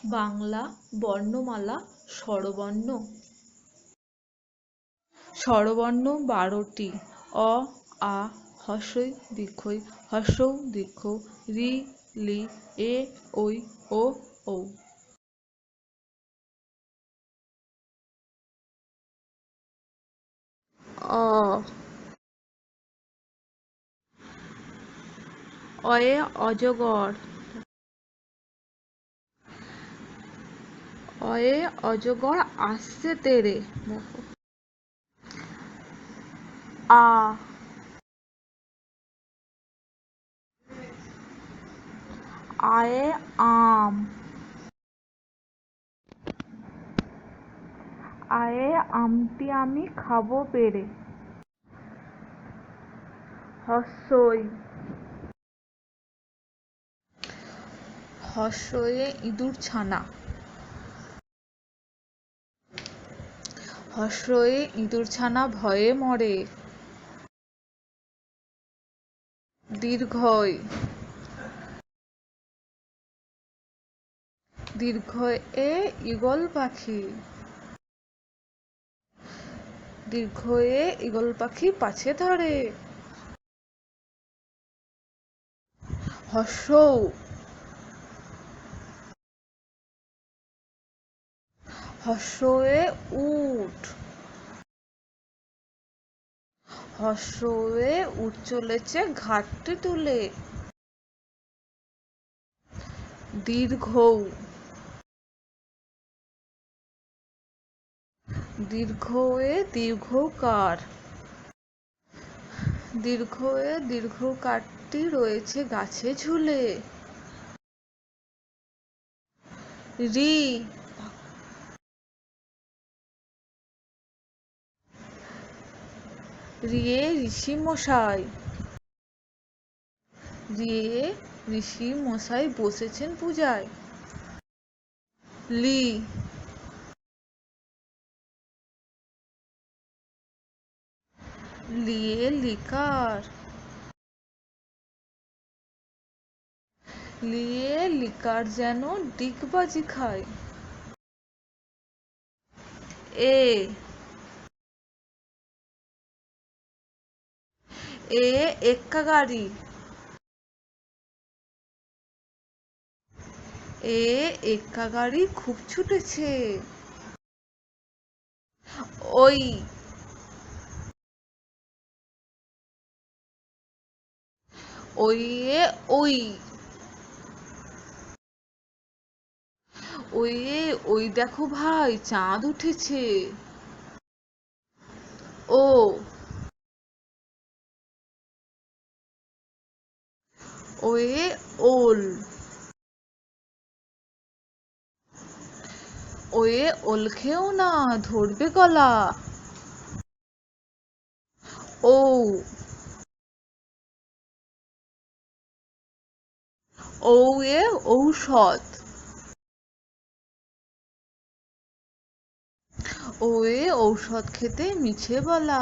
বাংলা বর্ণমালা স্বরবর্ণ। স্বরবর্ণ 12টি। অ, আ, হ্রস্বই দীর্ঘই, হ্রস্বউ দীর্ঘউ, রি, লি, এ, ঐ, ও, ঔ। অ, অয়ে অজগর। অয়ে অজগর আসছে তেড়ে। আ, আয়ে আম। আয়ে আমটি আমি খাবো পেড়ে। হ্রস্বই। হ্রস্বয়ে ইঁদুর ছানা। হ্রস্বয়ে ইঁদুর ছানা ভয়ে মরে। দীর্ঘই। দীর্ঘয়ে ঈগল পাখি। দীর্ঘয়ে ঈগল পাখি পাছে ধরে। হ্রস্বউ। হ্রস্বয়ে উট। হ্রস্বয়ে উট চলেছে ঘাটটি তুলে। দীর্ঘউ। দীর্ঘয়ে দীর্ঘকার। দীর্ঘয়ে দীর্ঘকারটি রয়েছে গাছে ঝুলে। রি। রিয়ে ঋষি মশাই। রিয়ে ঋষি মশাই বসেছেন পূজায়। লি। লিয়ে লিকার। লিয়ে লিকার যেন ডিগবাজি খায়। এ। এ এক্কা গাড়ি। এ এক্কা গাড়ি খুব ছুটেছে। ওই। ওইয়ে ওই। ওইয়ে ওই দেখো ভাই চাঁদ উঠেছে। ও। ওয়ে ওল। ওয়ে ওল খেও না, ধরবে গলা। ঔ। ঔয়ে ঔষধ। ওয়ে ঔষধ খেতে মিছে বলা।